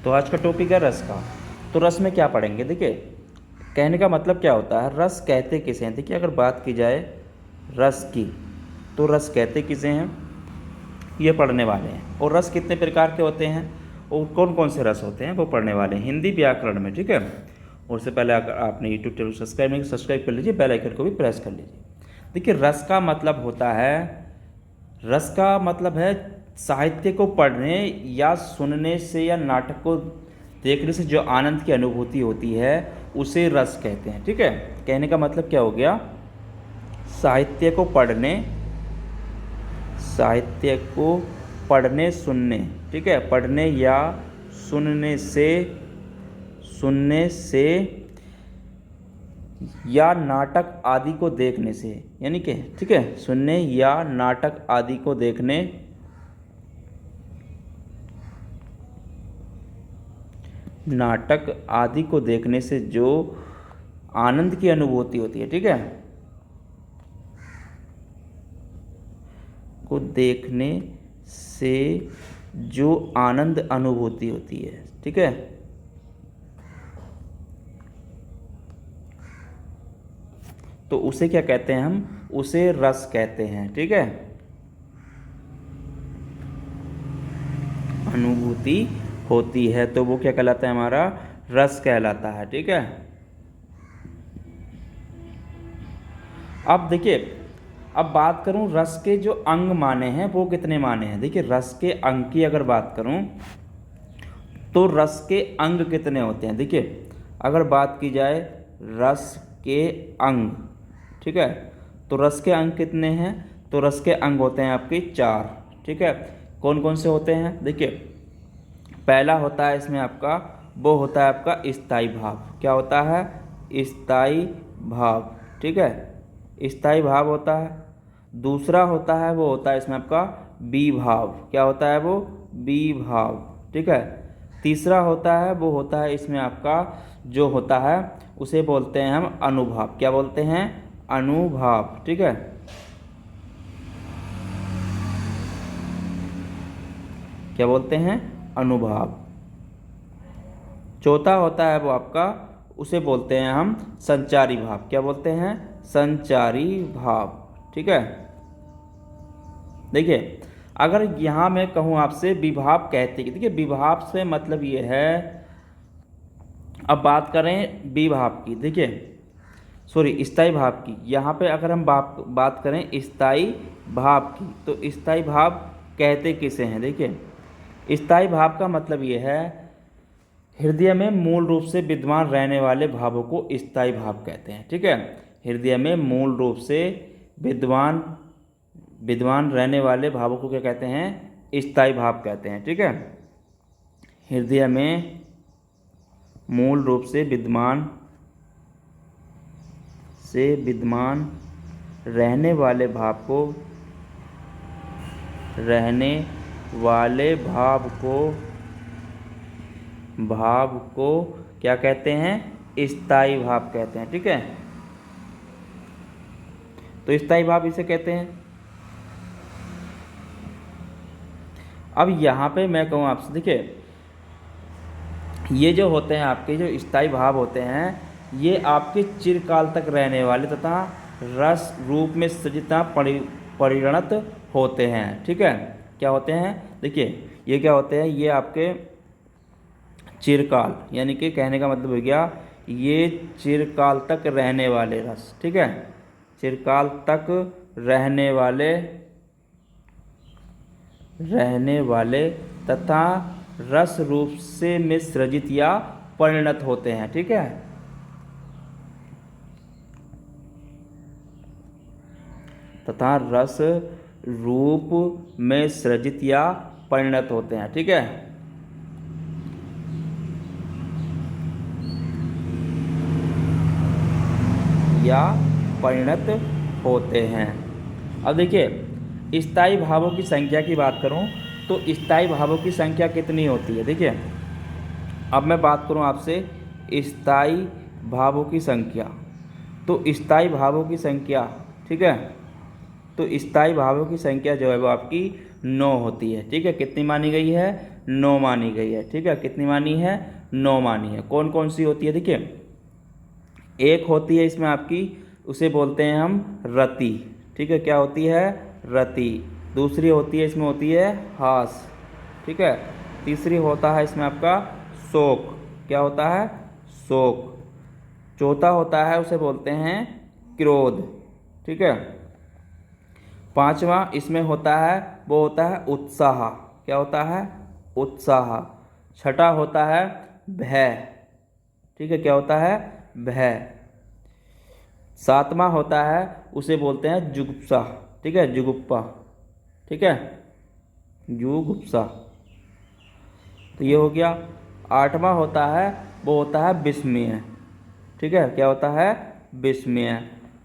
तो आज का टॉपिक है रस का। तो रस में क्या पढ़ेंगे? देखिए, कहने का मतलब क्या होता है, रस कहते किसे हैं। देखिए, अगर बात की जाए रस की, तो रस कहते किसे हैं, ये पढ़ने वाले हैं। और रस कितने प्रकार के होते हैं और कौन कौन से रस होते हैं वो पढ़ने वाले हैं हिंदी व्याकरण में, ठीक है। और उससे पहले अगर आपने यूट्यूब चैनल सब्सक्राइब नहीं, सब्सक्राइब कर लीजिए, बेल आइकन को भी प्रेस कर लीजिए। देखिए, रस का मतलब होता है, रस का मतलब है साहित्य को पढ़ने या सुनने से या नाटक को देखने से जो आनंद की अनुभूति होती है उसे रस कहते हैं, ठीक है। कहने का मतलब क्या हो गया, साहित्य को पढ़ने, साहित्य को पढ़ने सुनने, ठीक है, पढ़ने या सुनने से, सुनने से या नाटक आदि को देखने से, यानी कि ठीक है, सुनने या नाटक आदि को देखने, नाटक आदि को देखने से जो आनंद की अनुभूति होती है, ठीक है, को देखने से जो आनंद अनुभूति होती है, ठीक है, तो उसे क्या कहते हैं, हम उसे रस कहते हैं, ठीक है। अनुभूति होती है तो वो क्या कहलाता है, हमारा रस कहलाता है, ठीक है। अब देखिए, अब बात करूं रस के जो अंग माने हैं वो कितने माने हैं। देखिए, रस के अंग की अगर बात करूं तो रस के अंग कितने होते हैं। देखिए, अगर बात की जाए रस के अंग, ठीक है, तो रस के अंग कितने हैं, तो रस के अंग होते हैं आपके 4, ठीक है। कौन कौन से होते हैं? देखिए, पहला होता है इसमें आपका, वो होता है आपका स्थायी भाव। क्या होता है? स्थायी भाव, ठीक है, स्थायी भाव होता है। दूसरा होता है, वो होता है इसमें आपका विभाव। क्या होता है? वो विभाव, ठीक है। तीसरा होता है, वो होता है इसमें आपका जो होता है उसे बोलते हैं हम अनुभाव। क्या बोलते हैं? अनुभाव, ठीक है। क्या बोलते हैं? अनुभाव। चौथा होता है वो आपका, उसे बोलते हैं हम संचारी भाव। क्या बोलते हैं? संचारी भाव, ठीक है। देखिए, अगर यहाँ मैं कहूँ आपसे विभाव कहते कि, देखिए विभाव से मतलब ये है, अब बात करें विभाव की, देखिए सॉरी स्थायी भाव की, यहाँ पे अगर हम बात करें स्थायी भाव की, तो स्थायी भाव कहते किसे हैं। देखिए, स्थायी भाव का मतलब ये है, हृदय में मूल रूप से विद्यमान रहने वाले भावों को स्थायी भाव कहते हैं, ठीक है। हृदय में मूल रूप से विद्यमान रहने वाले भावों को क्या कहते हैं? स्थायी भाव कहते हैं, ठीक है। हृदय में मूल रूप से विद्यमान रहने वाले भाव को क्या कहते हैं? स्थायी भाव कहते हैं, ठीक है। तो स्थायी भाव इसे कहते हैं। अब यहाँ पे मैं कहूँ आपसे, देखिए ये जो होते हैं आपके, जो स्थायी भाव होते हैं, ये आपके चिरकाल तक रहने वाले तथा रस रूप में सृजिता परिणत होते हैं, ठीक है। क्या होते हैं? देखिए, ये क्या होते हैं, ये आपके चिरकाल, यानी कि कहने का मतलब हो गया ये चिरकाल तक रहने वाले रस, ठीक है, चिरकाल तक रहने वाले तथा रस रूप से में सृजित या परिणत होते हैं, ठीक है। तथा रस रूप में सृजित या परिणत होते हैं, ठीक है। या परिणत होते हैं। अब देखिए, स्थायी भावों की संख्या की बात करूं तो स्थायी भावों की संख्या कितनी होती है। देखिए, अब मैं बात करूं आपसे स्थायी भावों की संख्या, तो स्थायी भावों की संख्या, ठीक है, तो स्थायी भावों की संख्या जो है वो आपकी 9 होती है, ठीक है। कितनी मानी गई है? 9 मानी गई है। ठीक है, कितनी मानी है? 9 मानी है। कौन कौन सी होती है? देखिए, एक होती है इसमें आपकी, उसे बोलते हैं हम रति। ठीक है, क्या होती है? रति। दूसरी होती है इसमें, होती है हास। ठीक है, तीसरी होता है इसमें आपका शोक। क्या होता है? शोक। चौथा होता है, उसे बोलते हैं क्रोध। ठीक है, पांचवा इसमें होता है, वो होता है उत्साह। क्या होता है? उत्साह। छठा होता है भय। ठीक है, क्या होता है? भय। सातवां होता है, उसे बोलते हैं जुगुप्सा। ठीक है, जुगुप्पा। ठीक है, जुगुप्सा। तो ये हो गया। आठवां होता है, वो होता है विस्मय। ठीक है, क्या होता है? विस्मय।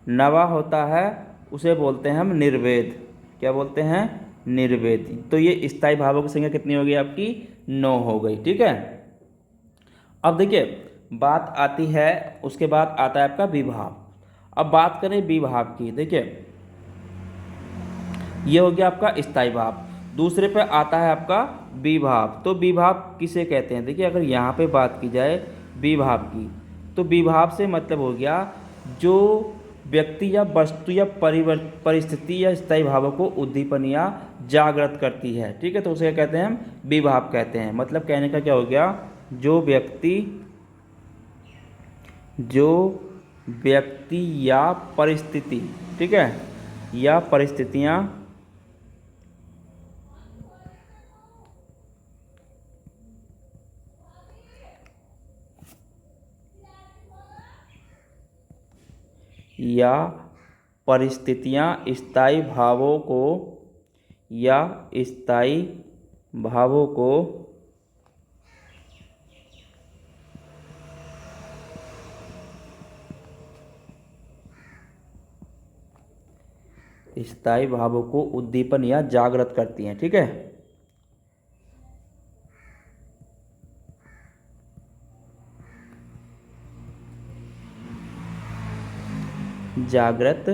नवा होता है, उसे बोलते हैं हम निर्वेद। क्या बोलते हैं? निर्वेद। तो ये स्थायी भावों की संख्या कितनी हो गई आपकी? 9 हो गई। ठीक है, अब देखिए बात आती है, उसके बाद आता है आपका विभाव। अब बात करें विभाव की। देखिए, ये हो गया आपका स्थायी भाव। दूसरे पे आता है आपका विभाव। तो विभाव किसे कहते हैं? देखिए, अगर यहाँ पे बात की जाए विभाव की, तो विभाव से मतलब हो गया जो व्यक्ति या वस्तु या परिस्थिति या स्थायी भावों को उद्दीपन या जागृत करती है। ठीक है, तो उसे क्या कहते हैं? हम विभाव कहते हैं। मतलब कहने का क्या हो गया, जो व्यक्ति या परिस्थिति, ठीक है, या परिस्थितियां स्थायी भावों को उद्दीपन या जागृत करती हैं। ठीक है, जागृत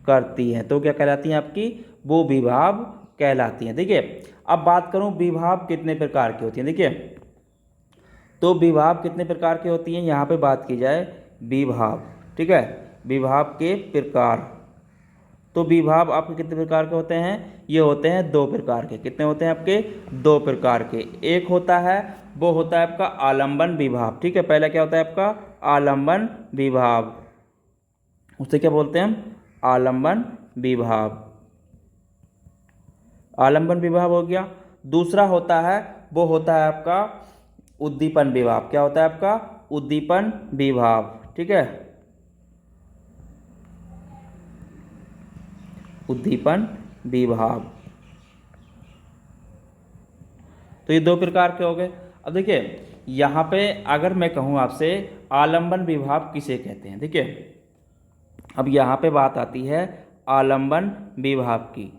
करती हैं, तो क्या कहलाती हैं आपकी? वो विभाव कहलाती हैं। देखिए, अब बात करूं विभाव कितने प्रकार की होती हैं। देखिए, तो विभाव कितने प्रकार की होती हैं, यहाँ पे बात की जाए विभाव। ठीक है, विभाव के प्रकार। तो विभाव आपके कितने प्रकार के होते हैं? ये होते हैं 2 प्रकार के। कितने होते हैं आपके? 2 प्रकार के। एक होता है, वो होता है आपका आलंबन विभाव। ठीक है, पहला क्या होता है आपका? आलंबन विभाव। उसे क्या बोलते हैं हम? आलंबन विभाव। आलंबन विभाव हो गया। दूसरा होता है, वो होता है आपका उद्दीपन विभाव। क्या होता है आपका? उद्दीपन विभाव। ठीक है, उद्दीपन विभाव। तो ये 2 प्रकार के हो गए। अब देखिए, यहाँ पे अगर मैं कहूँ आपसे आलंबन विभाव किसे कहते हैं, देखिए अब यहाँ पे बात आती है आलंबन विभाव की।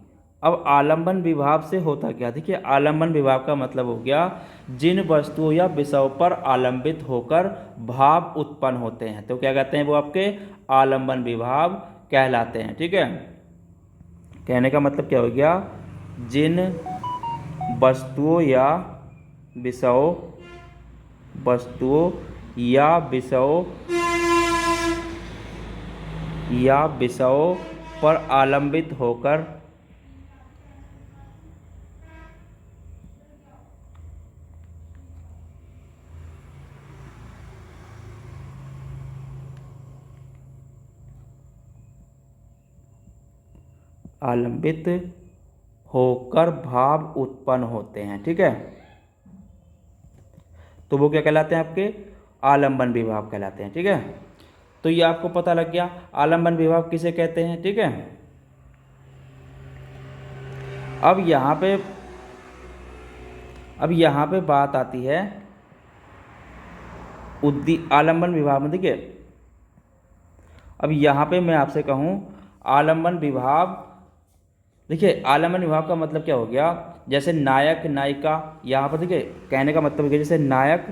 अब आलंबन विभाव से होता क्या? देखिए, आलंबन विभाव का मतलब हो गया जिन वस्तुओं या विषयों पर आलंबित होकर भाव उत्पन्न होते हैं, तो क्या कहते हैं? वो आपके आलंबन विभाव कहलाते हैं। ठीक है, कहने का मतलब क्या हो गया? जिन वस्तुओं या विषयों पर आलंबित होकर भाव उत्पन्न होते हैं। ठीक है, तो वो क्या कहलाते हैं? आपके आलंबन विभाव कहलाते हैं। ठीक है, तो ये आपको पता लग गया आलंबन विभाव किसे कहते हैं। ठीक है, अब यहाँ पे बात आती है आलंबन विभाव में। देखिए, अब यहाँ पे मैं आपसे कहूँ आलंबन विभाव, देखिए आलंबन विभाव का मतलब क्या हो गया? जैसे नायक नायिका, यहाँ पर देखिए कहने का मतलब हो गया जैसे नायक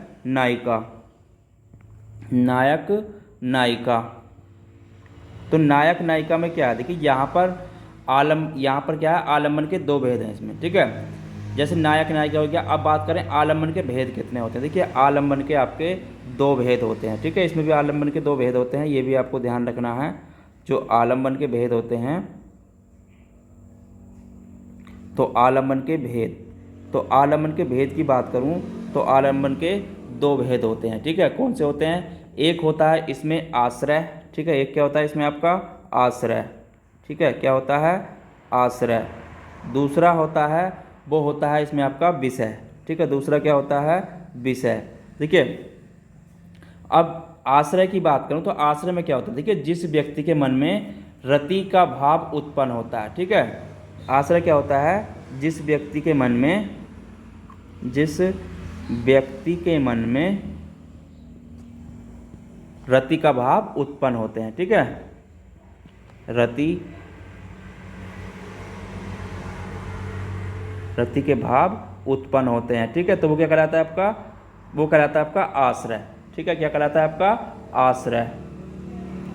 नायिका। तो नायक नायिका में क्या है? देखिए यहाँ पर क्या है? आलंबन के 2 भेद हैं इसमें। ठीक है, जैसे नायक नायिका हो गया। अब बात करें आलम्बन के भेद कितने होते हैं। देखिए आलम्बन के आपके 2 भेद होते हैं, ठीक है। इसमें भी आलम्बन के 2 भेद होते हैं, ये भी आपको ध्यान रखना है। जो आलम्बन के भेद होते हैं, तो आलम्बन के भेद, तो आलम्बन के भेद की बात करूं तो आलम्बन के 2 भेद होते हैं, ठीक है। कौन से होते हैं? एक होता है इसमें आश्रय, ठीक है। एक क्या होता है इसमें आपका आश्रय, ठीक है। क्या होता है? आश्रय। दूसरा होता है, वो होता है इसमें आपका विषय, ठीक है। दूसरा क्या होता है? विषय। देखिए अब आश्रय की बात करूं तो आश्रय में क्या होता है? देखिए जिस व्यक्ति के मन में रति का भाव उत्पन्न होता है, ठीक है। आश्रय क्या होता है? जिस व्यक्ति के मन में, जिस व्यक्ति के मन में रति का भाव उत्पन्न होते हैं, ठीक है। रति के भाव उत्पन्न होते हैं, ठीक है। तो वो क्या कहलाता है आपका? वो कहलाता है आपका आश्रय, ठीक है। क्या कहलाता है आपका? आश्रय।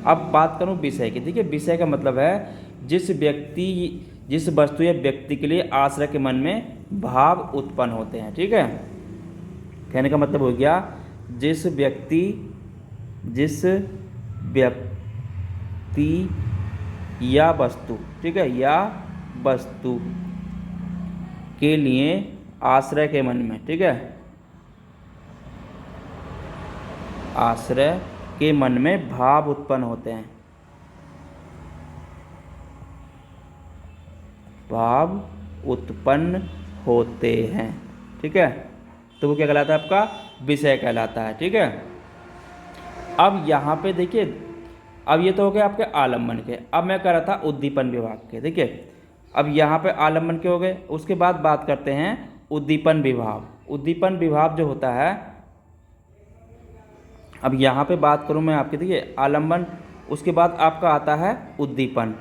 अब बात करूं विषय की। देखिए विषय का मतलब है जिस व्यक्ति, जिस वस्तु या व्यक्ति के लिए आश्रय के मन में भाव उत्पन्न होते हैं, ठीक है। कहने का मतलब हो गया जिस व्यक्ति या वस्तु, ठीक है, या वस्तु के लिए आश्रय के मन में, ठीक है, आश्रय के मन में भाव उत्पन्न होते हैं, भाव उत्पन्न होते हैं, ठीक है। तो वो क्या कहलाता है? आपका विषय कहलाता है, ठीक है। अब यहाँ पे देखिए, अब ये तो हो गए आपके आलम्बन के। अब मैं कह रहा था उद्दीपन विभाग के। देखिए अब यहाँ पे आलम्बन के हो गए, उसके बाद बात करते हैं उद्दीपन विभाग। उद्दीपन विभाग जो होता है, अब यहाँ पे बात करूँ मैं आपकी, देखिए आलम्बन, उसके बाद आपका आता है उद्दीपन।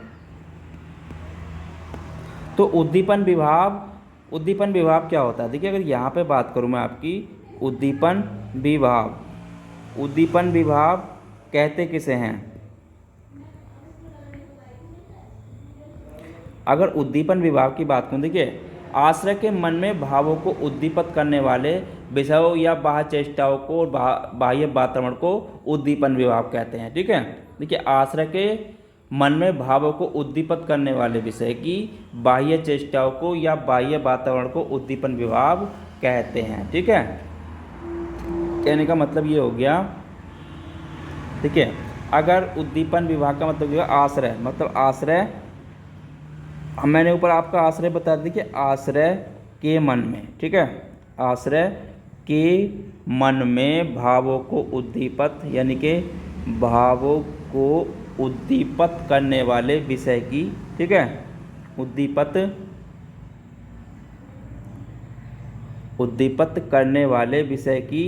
तो उद्दीपन विभाग क्या होता है? देखिए अगर यहाँ पे बात करूँ मैं आपकी उद्दीपन विभाग कहते किसे हैं? अगर उद्दीपन विभाग की बात करूँ, देखिए आश्रय के मन में भावों को उद्दीपित करने वाले विषयों या बाह्य चेष्टाओं को, बाह्य वातावरण को उद्दीपन विभाग कहते हैं, ठीक है। देखिए आश्रय के मन में भावों को उद्दीपित करने वाले विषय की बाह्य चेष्टाओं को या बाह्य वातावरण को उद्दीपन विभाग कहते हैं, ठीक है। कहने का मतलब ये हो गया, देखिए अगर उद्दीपन विभाग का मतलब जो है आश्रय, मतलब आश्रय, मैंने ऊपर आपका आश्रय बता दिया कि आश्रय के मन में, ठीक है, आश्रय के मन में भावों को उद्दीपित, यानी कि भावों को उद्दीपित करने वाले विषय की, ठीक है, उद्दीपित करने वाले विषय की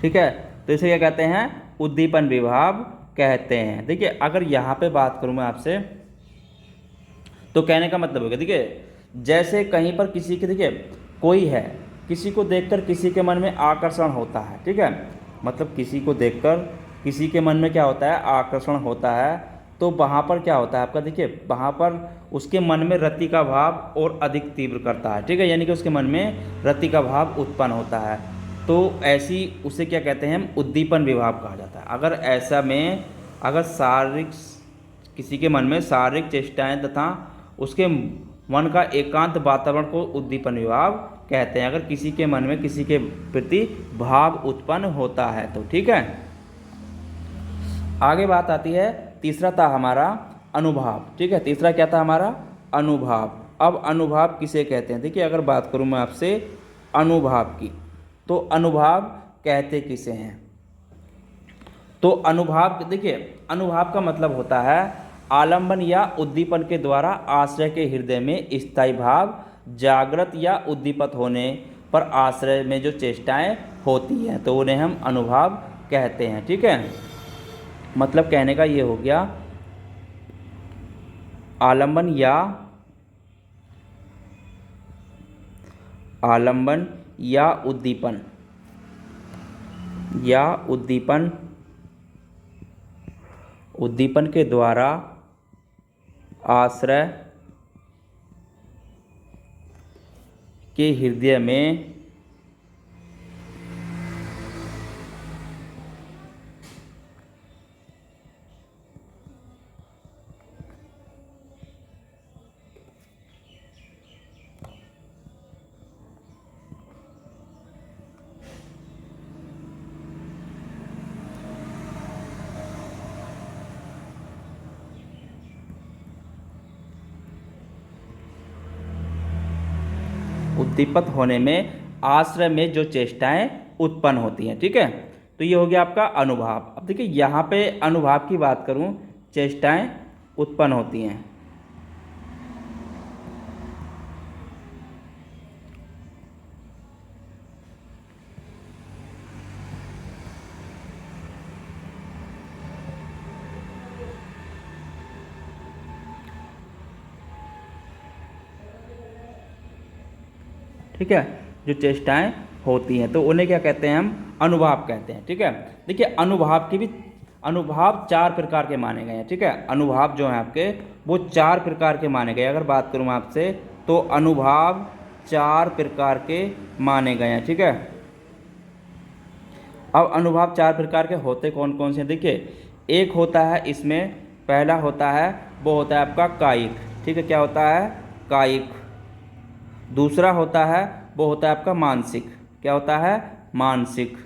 ठीक है। तो इसे क्या कहते हैं? उद्दीपन विभाग कहते हैं। देखिए अगर यहाँ पे बात करूँ मैं आपसे, तो कहने का मतलब होगा, देखिए जैसे कहीं पर किसी के, देखिए कोई है, किसी को देखकर किसी के मन में आकर्षण होता है, ठीक है, मतलब किसी को देखकर किसी के मन में क्या होता है? आकर्षण होता है। तो वहाँ पर क्या होता है आपका? देखिए वहाँ पर उसके मन में रति का भाव और अधिक तीव्र करता है, ठीक है, यानी कि उसके मन में रति का भाव उत्पन्न होता है। तो ऐसी उसे क्या कहते हैं? हम उद्दीपन विभाग कहा जाता है। अगर ऐसा में, अगर शारीरिक, किसी के मन में शारीरिक चेष्टाएं तथा उसके मन का एकांत वातावरण को उद्दीपन विभाग कहते हैं, अगर किसी के मन में किसी के प्रति भाव उत्पन्न होता है तो, ठीक है। आगे बात आती है, तीसरा था हमारा अनुभाव, ठीक है। तीसरा क्या था हमारा? अनुभाव। अब अनुभाव किसे कहते हैं? देखिए अगर बात करूं मैं आपसे अनुभाव की, तो अनुभाव कहते किसे हैं। तो अनुभाव, देखिए अनुभाव का मतलब होता है आलंबन या उद्दीपन के द्वारा आश्रय के हृदय में स्थायी भाव जागृत या उद्दीपित होने पर आश्रय में जो चेष्टाएं होती हैं तो उन्हें हम अनुभाव कहते हैं। ठीक है, मतलब कहने का ये हो गया आलंबन या उद्दीपन के द्वारा आश्रय के हृदय में उद्दीपित होने में आश्रय में जो चेष्टाएं उत्पन्न होती हैं। ठीक है, तो ये हो गया आपका अनुभाव। अब देखिए यहाँ पे अनुभाव की बात करूँ, चेष्टाएं उत्पन्न होती हैं। ठीक है, जो चेष्टाएं होती हैं तो उन्हें क्या कहते हैं, हम अनुभाव कहते हैं। ठीक है, देखिए अनुभाव 4 प्रकार के माने गए हैं। ठीक है, अनुभाव जो हैं आपके वो 4 प्रकार के माने गए। अगर बात करूं आपसे तो अनुभाव 4 प्रकार के माने गए हैं। ठीक है, अब अनुभाव 4 प्रकार के होते कौन कौन से हैं, देखिए एक होता है, इसमें पहला होता है वो होता है आपका कायिक। ठीक है, क्या होता है, कायिक। दूसरा होता है वो होता है आपका मानसिक। क्या होता है, मानसिक।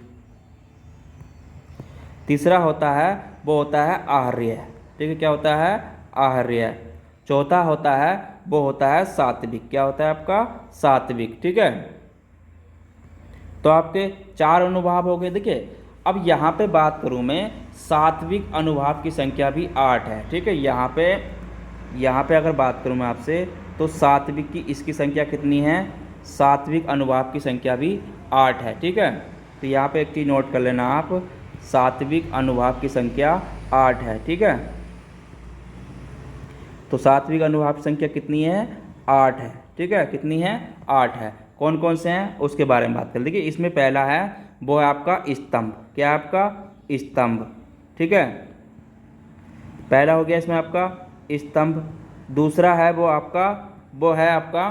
तीसरा होता है वो होता है आहर्य। ठीक है, क्या होता है, आहर्य। चौथा होता है वो होता है सात्विक। क्या होता है आपका, सात्विक। ठीक है, तो आपके 4 अनुभाव हो गए। देखिए अब यहाँ पे बात करूँ मैं, सात्विक अनुभाव की संख्या भी 8 है। ठीक है, यहाँ पे अगर बात करूँ मैं आपसे तो सात्विक की इसकी संख्या कितनी है, सात्विक अनुभाव की संख्या भी 8 है। ठीक है, तो यहाँ पे एक चीज़ नोट कर लेना आप, सात्विक अनुभाव की संख्या 8 है। ठीक है, तो सात्विक अनुभाव की संख्या कितनी है, 8 है। ठीक है, कितनी है, 8 है। कौन कौन से हैं उसके बारे में बात कर। देखिए इसमें पहला है वो है आपका स्तंभ। क्या है आपका, स्तंभ। ठीक है, पहला हो गया इसमें आपका स्तंभ। दूसरा है वो है आपका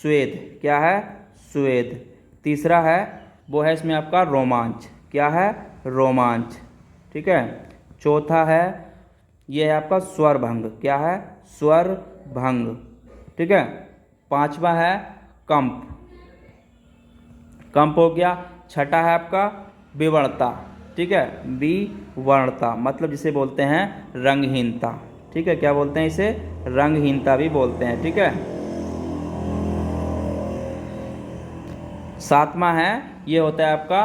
स्वेद। क्या है, स्वेद। तीसरा है वो है इसमें आपका रोमांच। क्या है, रोमांच। ठीक है, चौथा है ये है आपका स्वर भंग। क्या है, स्वर भंग। ठीक है, पांचवा है कंप, कंप हो गया। छठा है आपका विवर्णता। ठीक है, विवर्णता मतलब जिसे बोलते हैं रंगहीनता। ठीक है, क्या बोलते हैं इसे, रंगहीनता भी बोलते हैं। ठीक है, सातवां है ये होता है आपका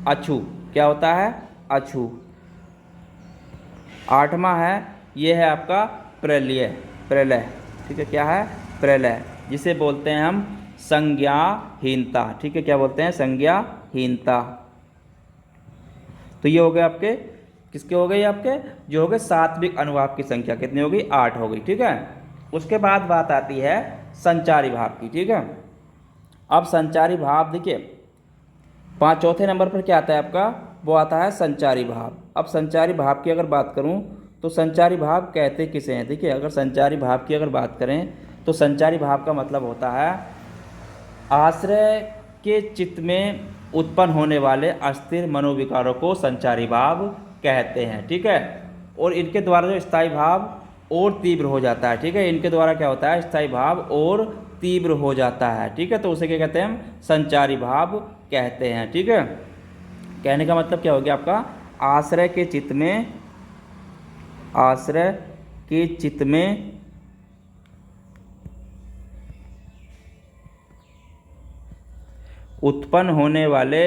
अछू। क्या होता है, अछू। आठवां है ये है आपका प्रलय, प्रलय। ठीक है, क्या है, प्रलय, जिसे बोलते हैं हम संज्ञाहीनता। ठीक है, क्या बोलते हैं, संज्ञाहीनता। तो ये हो गए आपके, किसके हो गए आपके, जो हो गए सात्विक अनुभाव की संख्या कितनी हो गई, 8 हो गई। ठीक है, उसके बाद बात आती है संचारी भाव की। ठीक है, अब संचारी भाव देखिए चौथे नंबर पर क्या आता है आपका, वो आता है संचारी भाव। अब संचारी भाव की अगर बात करूं तो संचारी भाव कहते किसे हैं। देखिए अगर संचारी भाव की अगर बात करें तो संचारी भाव का मतलब होता है आश्रय के चित्त में उत्पन्न होने वाले अस्थिर मनोविकारों को संचारी भाव कहते हैं। ठीक है, और इनके द्वारा जो स्थायी भाव और तीव्र हो जाता है। ठीक है, इनके द्वारा क्या होता है, स्थायी भाव और तीव्र हो जाता है। ठीक है, तो उसे क्या कहते हैं, हम संचारी भाव कहते हैं। ठीक है, कहने का मतलब क्या हो गया आपका, आश्रय के चित्त में उत्पन्न होने वाले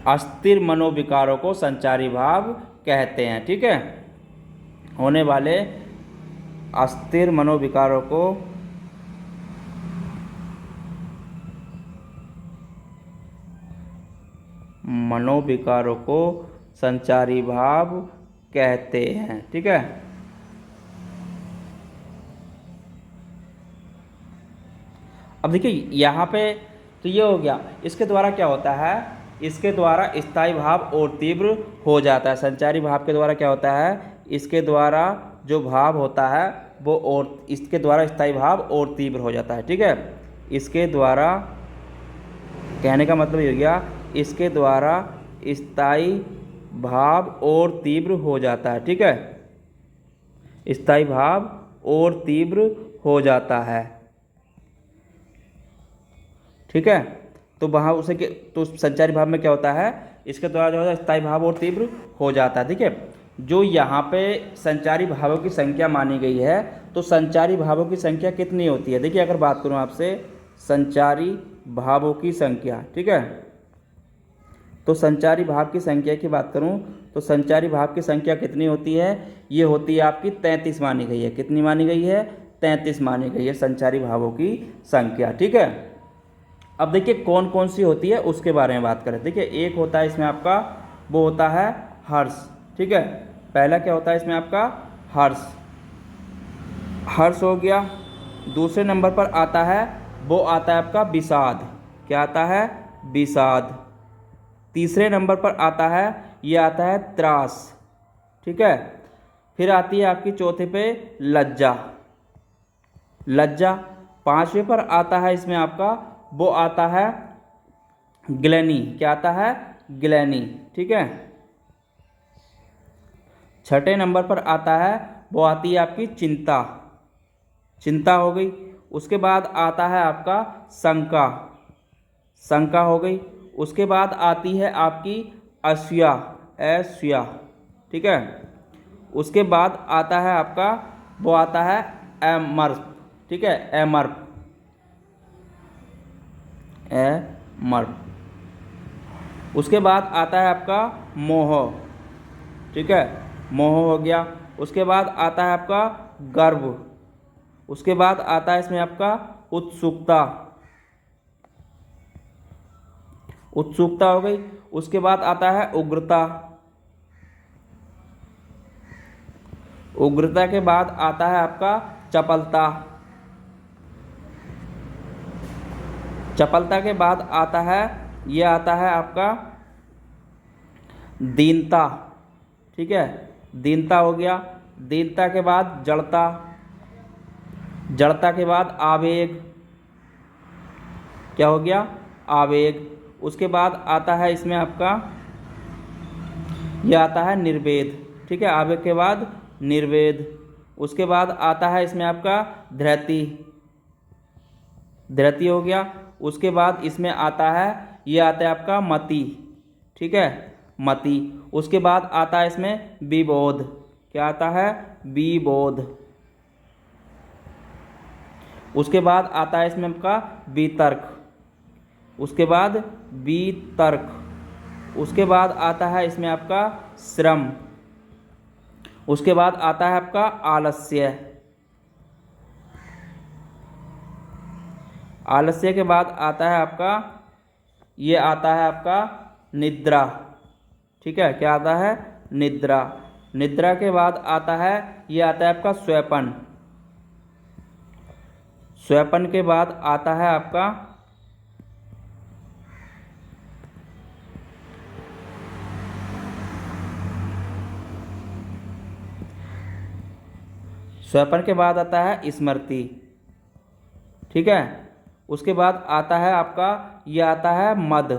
अस्थिर मनोविकारों को संचारी भाव कहते हैं। ठीक है, होने वाले अस्थिर मनोविकारों को संचारी भाव कहते हैं। ठीक है, अब देखिए यहाँ पे तो ये हो गया, इसके द्वारा क्या होता है, इसके द्वारा स्थायी भाव और तीव्र हो जाता है। संचारी भाव के द्वारा क्या होता है, इसके द्वारा जो भाव होता है वो और इसके द्वारा स्थायी भाव और तीव्र हो जाता है। ठीक है, इसके द्वारा कहने का मतलब ये हो गया, इसके द्वारा स्थायी भाव और तीव्र हो जाता है। ठीक है, स्थायी भाव और तीव्र हो जाता है। ठीक है, तो वहाँ उसे तो संचारी भाव में क्या होता है, इसके द्वारा जो है स्थायी भाव और तीव्र हो जाता है। ठीक है, जो यहाँ पे संचारी भावों की संख्या मानी गई है, तो संचारी भावों की संख्या कितनी होती है। देखिए अगर बात करूँ आपसे संचारी भावों की संख्या, ठीक है, तो संचारी भाव की संख्या की बात करूँ तो संचारी भाव की संख्या कितनी होती है, ये होती है आपकी 33 मानी गई है। कितनी मानी गई है, 33 मानी गई है संचारी भावों की संख्या। ठीक है, अब देखिए कौन कौन सी होती है उसके बारे में बात करें। देखिए एक होता है इसमें आपका, वो होता है हर्ष। ठीक है, पहला क्या होता है इसमें आपका, हर्ष, हर्ष हो गया। दूसरे नंबर पर आता है, वो आता है आपका विषाद। क्या आता है, विषाद। तीसरे नंबर पर आता है, ये आता है त्रास। ठीक है, फिर आती है आपकी चौथे पे लज्जा, लज्जा। पांचवें पर आता है इसमें आपका, वो आता है ग्लैनी। क्या आता है, ग्लैनी। ठीक है, छठे नंबर पर आता है, वो आती है आपकी चिंता, चिंता हो गई। उसके बाद आता है आपका शंका, शंका हो गई। उसके बाद आती है आपकी असूया, असूया। ठीक है, उसके बाद आता है आपका, वो आता है अमर्प। ठीक है, अमर्प, अमर्प। उसके बाद आता है आपका मोह। ठीक है, मोह हो गया। उसके बाद आता है आपका गर्व। उसके बाद आता है इसमें आपका उत्सुकता, उत्सुकता हो गई। उसके बाद आता है उग्रता, उग्रता के बाद आता है आपका चपलता, चपलता के बाद आता है, ये आता है आपका दीनता। ठीक है, दीनता हो गया। दीनता के बाद जड़ता, जड़ता के बाद आवेग। क्या हो गया, आवेग। उसके बाद आता है इसमें आपका, यह आता है निर्वेद। ठीक है, आवेग के बाद निर्वेद। उसके बाद आता है इसमें आपका धृति, धृति हो गया। उसके बाद इसमें आता है, ये आता है आपका मति। ठीक है, मति। उसके बाद आता है इसमें विबोध। क्या आता है, विबोध। उसके बाद आता है इसमें आपका वितर्क। उसके बाद वितर्क। उसके बाद आता है इसमें आपका श्रम। उसके बाद आता है आपका आलस्य। आलस्य के बाद आता है आपका, ये आता है आपका निद्रा। ठीक है, क्या आता है, निद्रा। निद्रा के बाद आता है, ये आता है आपका स्वैपन। स्वैपन के बाद आता है आपका स्वैपन के बाद आता है स्मृति। ठीक है, उसके बाद आता है आपका, ये आता है मद।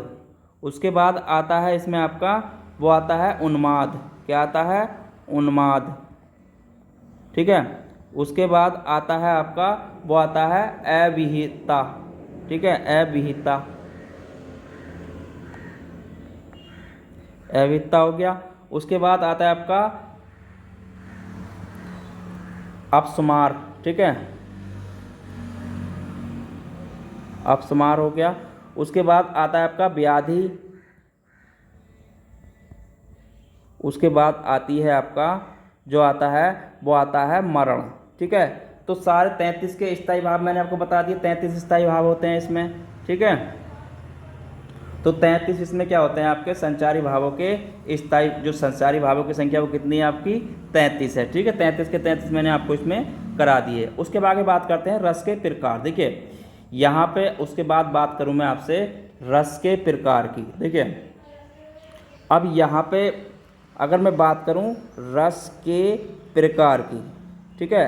उसके बाद आता है इसमें आपका, वो आता है उन्माद। क्या आता है, उन्माद। ठीक है, उसके बाद आता है आपका, वो आता है अविहिता। ठीक है, अविहिता, अविहिता हो गया। उसके बाद आता है आपका अपस्मार। ठीक है, अपस्मार हो गया। उसके बाद आता है आपका व्याधि, उसके बाद आती है आपका जो आता है वो आता है मरण। ठीक है, तो सारे 33 के स्थायी भाव मैंने आपको बता दिए, 33 स्थायी भाव होते हैं इसमें। ठीक है, तो 33 इसमें क्या होते हैं आपके संचारी भावों के स्थायी, जो संचारी भावों की संख्या वो कितनी है आपकी 33 है। ठीक है, 33 के 33 मैंने आपको इसमें करा दिए। उसके बाद आगे बात करते हैं रस के प्रकार। देखिए यहाँ पे उसके बाद बात करूँ मैं आपसे रस के प्रकार की। देखिए अब यहाँ पे अगर मैं बात करूँ रस के प्रकार की, ठीक है,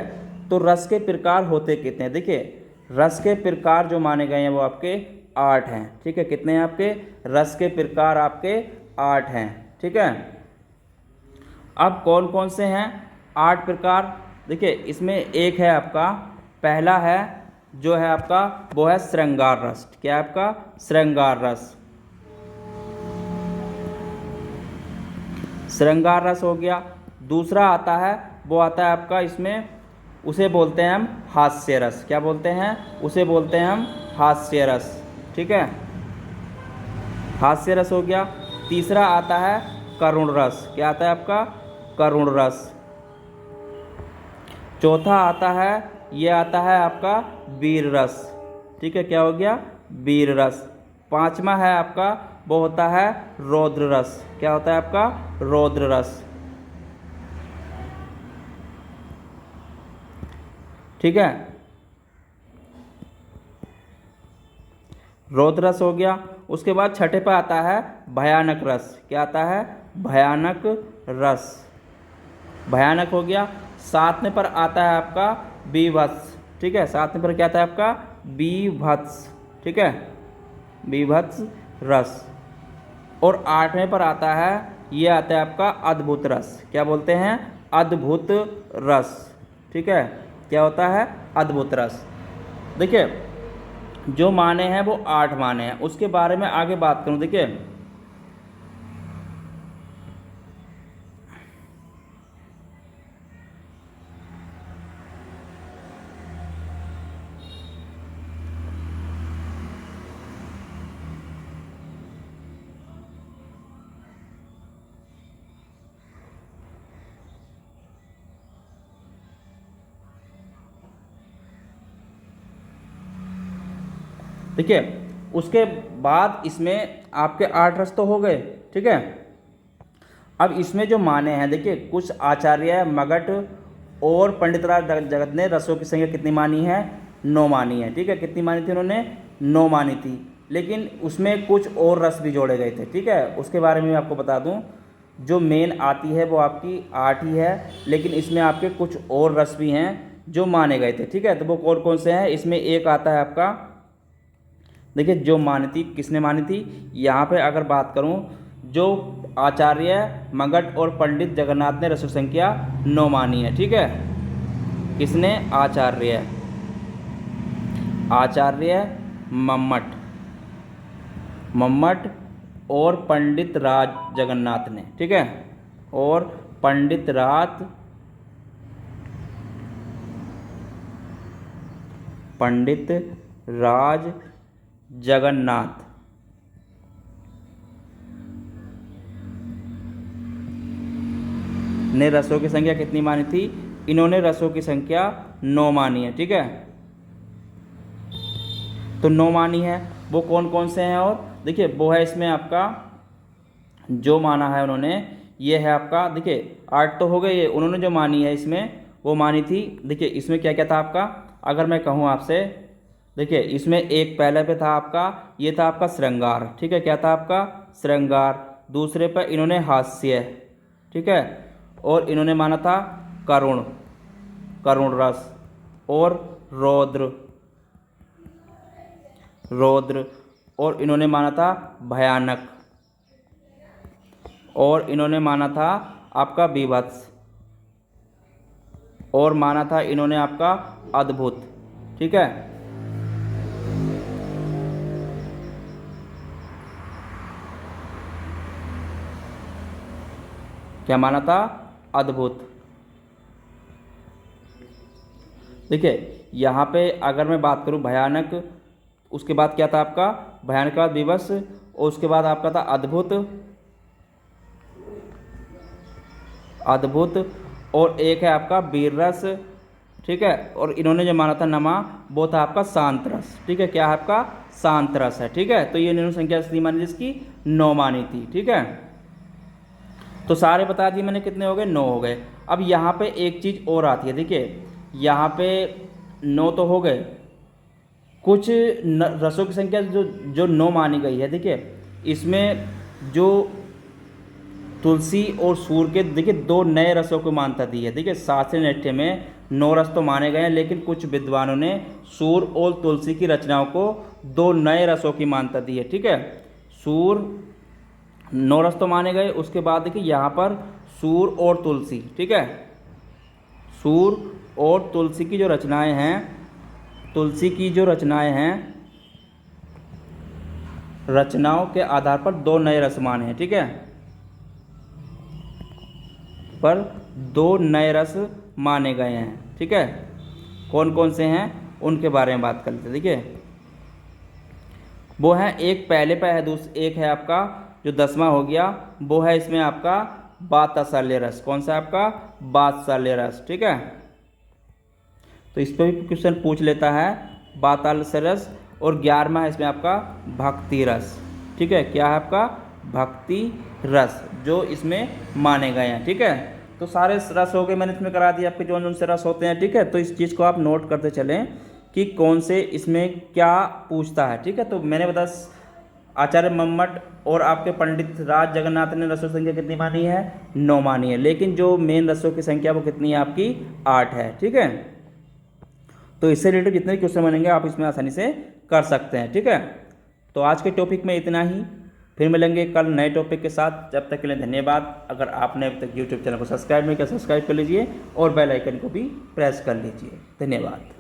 तो रस के प्रकार होते कितने हैं। देखिए रस के प्रकार जो माने गए हैं वो आपके 8 हैं। ठीक है, कितने हैं आपके रस के प्रकार आपके 8 हैं। ठीक है, अब कौन कौन से हैं 8 प्रकार। देखिए इसमें एक है आपका, पहला है जो है आपका वो है श्रृंगार रस। क्या है आपका श्रृंगार रस, श्रृंगार रस हो गया। दूसरा आता है वो आता है आपका इसमें, उसे बोलते हैं हम हास्य रस। क्या बोलते हैं, उसे बोलते हैं हम हास्य रस। ठीक है, हास्य रस हो गया। तीसरा आता है करुण रस। क्या आता है आपका करुण रस। चौथा आता है, ये आता है आपका वीर रस। ठीक है, क्या हो गया वीर रस। पांचवा है आपका वो होता है रौद्र रस। क्या होता है आपका रौद्र रस। ठीक है, रौद्र रस हो गया। उसके बाद छठे पर आता है भयानक रस। क्या आता है भयानक रस, भयानक हो गया। सातवें पर आता है आपका बीभत्स। ठीक है, सातवें पर क्या आता है आपका बीभत्स। ठीक है, बीभत्स रस। और आठवें पर आता है, ये आता है आपका अद्भुत रस। क्या बोलते हैं अद्भुत रस। ठीक है, क्या होता है अद्भुत रस। देखिए जो माने हैं वो 8 माने हैं, उसके बारे में आगे बात करूं। देखिए देखिए उसके बाद इसमें आपके 8 रस तो हो गए। ठीक है, अब इसमें जो माने हैं, देखिए कुछ आचार्य मगध और पंडितराज जगत ने रसों की संख्या कितनी मानी है 9 मानी है। ठीक है, कितनी मानी थी उन्होंने 9 मानी थी, लेकिन उसमें कुछ और रस भी जोड़े गए थे। ठीक है, उसके बारे में मैं आपको बता दूं, जो मेन आती है वो आपकी 8 ही है, लेकिन इसमें आपके कुछ और रस भी हैं जो माने गए थे। ठीक है, तो वो कौन कौन से हैं, इसमें एक आता है आपका, देखिए जो मानी थी किसने मानी थी, यहाँ पे अगर बात करूँ जो आचार्य मगध और पंडित जगन्नाथ ने रसो संख्या 9 मानी है। ठीक है, किसने आचार्य मम्मट और पंडित राज जगन्नाथ ने। ठीक है, और पंडित राज जगन्नाथ ने रसों की संख्या कितनी मानी थी, इन्होंने रसों की संख्या 9 मानी है। ठीक है, तो 9 मानी है, वो कौन कौन से हैं, और देखिए वो है इसमें आपका जो माना है उन्होंने, ये है आपका, देखिए 8 तो हो गए, ये उन्होंने जो मानी है इसमें वो मानी थी। देखिए इसमें क्या क्या था आपका, अगर मैं कहूँ आपसे, देखिए इसमें एक पहले पे था आपका, ये था आपका श्रृंगार। ठीक है, क्या था आपका श्रृंगार। दूसरे पे इन्होंने हास्य। ठीक है, और इन्होंने माना था करुण रस, और रौद्र, और इन्होंने माना था भयानक, और इन्होंने माना था आपका बीभत्स, और माना था इन्होंने आपका अद्भुत। ठीक है, क्या माना था अद्भुत। देखिए यहाँ पे अगर मैं बात करूँ भयानक, उसके बाद क्या था आपका भयानक का बाद विवश, और उसके बाद आपका था अद्भुत, अद्भुत, और एक है आपका वीर रस, ठीक है, और इन्होंने जो माना था नमा वो था आपका शांत रस, ठीक है, क्या है आपका शांत रस है, ठीक है। तो ये इन्होंने संख्या कितनी मानी, जिसकी 9 मानी थी, ठीक है। तो सारे बता दिए मैंने, कितने हो गए, 9 हो गए। अब यहाँ पे एक चीज़ और आती है, देखिए यहाँ पे 9 तो हो गए, कुछ रसों की संख्या जो 9 मानी गई है, देखिए इसमें जो तुलसी और सूर के, देखिए 2 नए रसों को मान्यता दी है। देखिए शास्त्रीय नृत्य में 9 रस तो माने गए हैं, लेकिन कुछ विद्वानों ने सूर और तुलसी की रचनाओं को 2 नए रसों की मान्यता दी है, ठीक है। सूर 9 रस तो माने गए, उसके बाद देखिए यहाँ पर सूर और तुलसी, ठीक है, सूर और तुलसी की जो रचनाएं हैं, तुलसी की जो रचनाएं हैं, रचनाओं के आधार पर 2 नए रस माने हैं, ठीक है, पर 2 नए रस माने गए हैं, ठीक है। कौन कौन से हैं उनके बारे में बात कर लेते हैं। देखिए वो है, एक पहले पे है, एक है आपका जो 10वां हो गया, वो है इसमें आपका वात्सल्य रस। कौन सा आपका, वात्सल्य रस, ठीक है। तो इस पर भी क्वेश्चन पूछ लेता है, वात्सल्य रस। और 11वां है इसमें आपका भक्ति रस, ठीक है, क्या है आपका भक्ति रस, जो इसमें माने गए हैं, ठीक है। तो सारे रस हो गए, मैंने इसमें करा दिया आपके जौन जौन से रस होते हैं, ठीक है। तो इस चीज़ को आप नोट करते चलें कि कौन से इसमें क्या पूछता है, ठीक है। तो मैंने बताया आचार्य मम्मट और आपके पंडित राज जगन्नाथ ने रसों की संख्या कितनी मानी है, 9 मानी है, लेकिन जो मेन रसों की संख्या वो कितनी है आपकी, 8 है, ठीक है। तो इससे रिलेटेड जितने भी क्वेश्चन बनेंगे आप इसमें आसानी से कर सकते हैं, ठीक है। तो आज के टॉपिक में इतना ही, फिर मिलेंगे कल नए टॉपिक के साथ। जब तक के लिए धन्यवाद। अगर आपने अभी तक यूट्यूब चैनल को सब्सक्राइब नहीं किया, सब्सक्राइब कर लीजिए और बेल आइकन को भी प्रेस कर लीजिए। धन्यवाद।